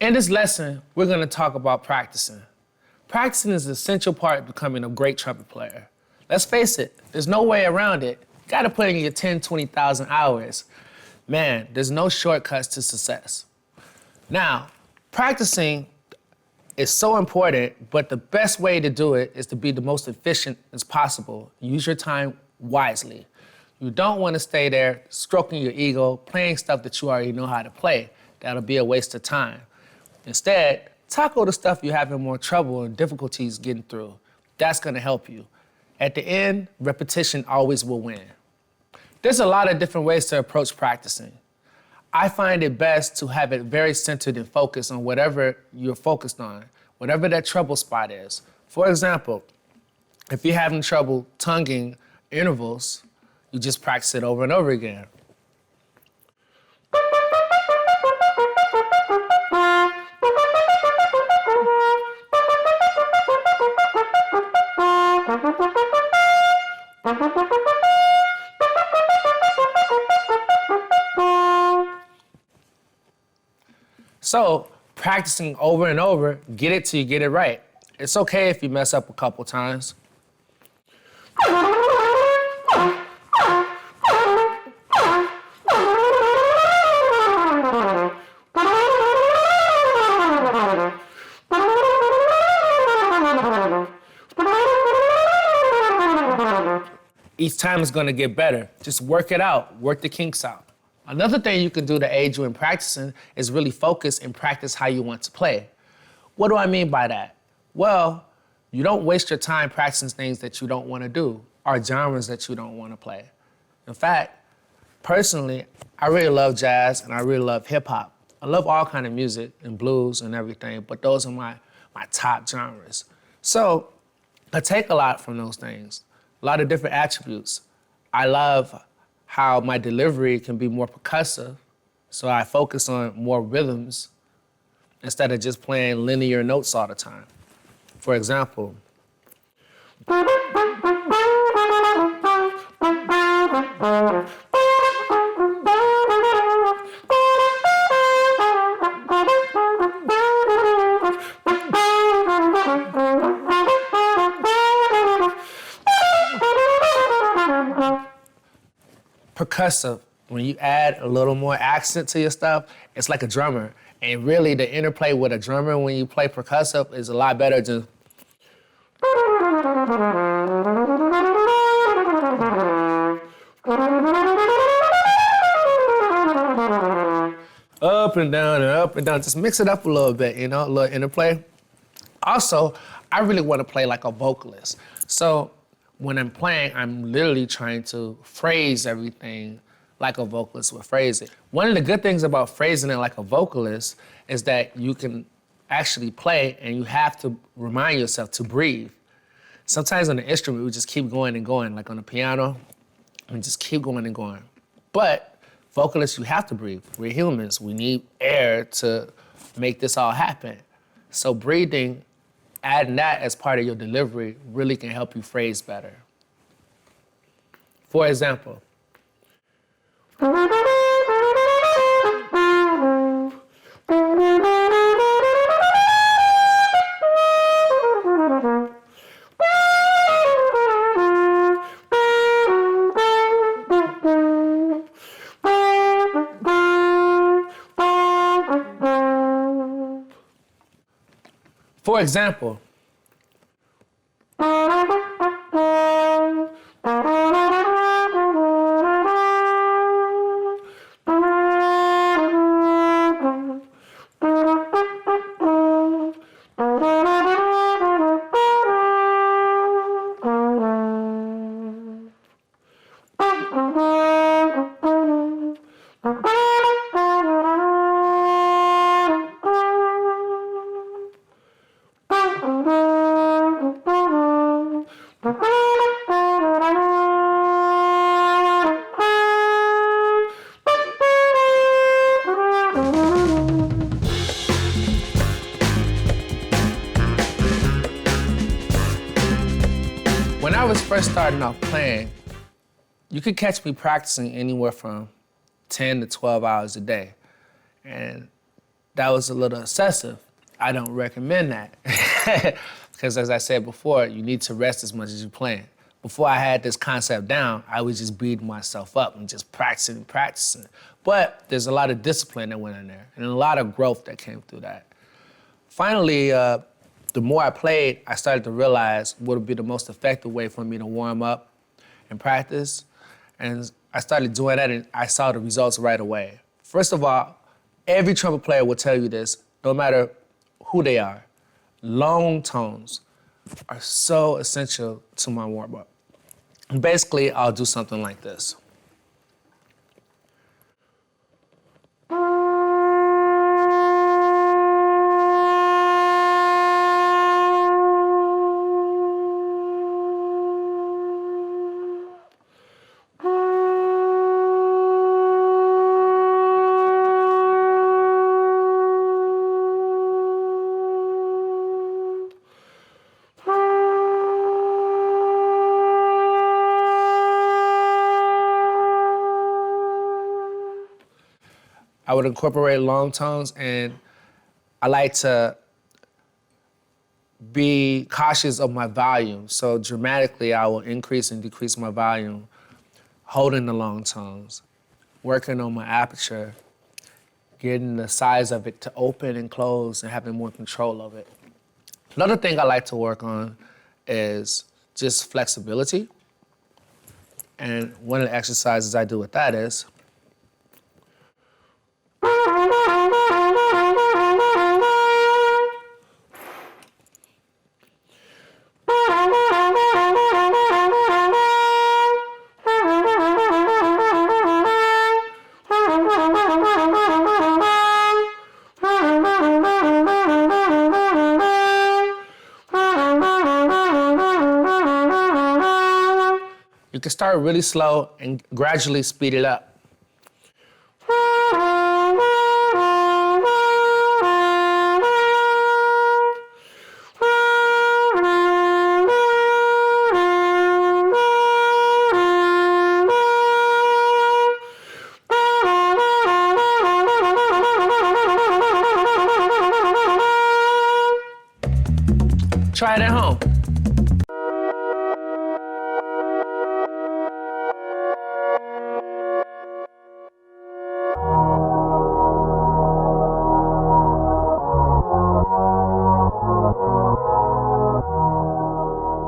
In this lesson, we're going to talk about practicing. Practicing is an essential part of becoming a great trumpet player. Let's face it, there's no way around it. You got to put in your 10, 20,000 hours. Man, there's no shortcuts to success. Now, practicing is so important, but the best way to do it is to be the most efficient as possible. Use your time wisely. You don't want to stay there stroking your ego, playing stuff that you already know how to play. That'll be a waste of time. Instead, tackle the stuff you're having more trouble and difficulties getting through. That's gonna help you. At the end, repetition always will win. There's a lot of different ways to approach practicing. I find it best to have it very centered and focused on whatever you're focused on, whatever that trouble spot is. For example, if you're having trouble tonguing intervals, you just practice it over and over again. So, practicing over and over, get it till you get it right. It's okay if you mess up a couple times. Each time is gonna get better. Just work it out, work the kinks out. Another thing you can do to aid you in practicing is really focus and practice how you want to play. What do I mean by that? Well, you don't waste your time practicing things that you don't want to do or genres that you don't want to play. In fact, personally, I really love jazz and I really love hip hop. I love all kind of music and blues and everything, but those are my top genres. So I take a lot from those things, a lot of different attributes. I love how my delivery can be more percussive, so I focus on more rhythms instead of just playing linear notes all the time. For example, percussive, when you add a little more accent to your stuff, it's like a drummer. And really, the interplay with a drummer when you play percussive is a lot better than up and down and up and down. Just mix it up a little bit, you know, a little interplay. Also, I really want to play like a vocalist. So when I'm playing, I'm literally trying to phrase everything like a vocalist would phrase it. One of the good things about phrasing it like a vocalist is that you can actually play and you have to remind yourself to breathe. Sometimes on the instrument, we just keep going and going, like on the piano, we just keep going and going. But vocalists, you have to breathe. We're humans, we need air to make this all happen. So breathing, adding that as part of your delivery really can help you phrase better. For example, For example, when I was first starting off playing, you could catch me practicing anywhere from 10 to 12 hours a day. And that was a little excessive. I don't recommend that. Because as I said before, you need to rest as much as you're playing. Before I had this concept down, I was just beating myself up and just practicing. But there's a lot of discipline that went in there and a lot of growth that came through that. Finally, the more I played, I started to realize what would be the most effective way for me to warm up and practice. And I started doing that and I saw the results right away. First of all, every trumpet player will tell you this, no matter who they are. Long tones are so essential to my warm-up. Basically, I'll do something like this. I would incorporate long tones, and I like to be cautious of my volume. So dramatically, I will increase and decrease my volume, holding the long tones, working on my aperture, getting the size of it to open and close and having more control of it. Another thing I like to work on is just flexibility. And one of the exercises I do with that is you can start really slow and gradually speed it up. Try it at home.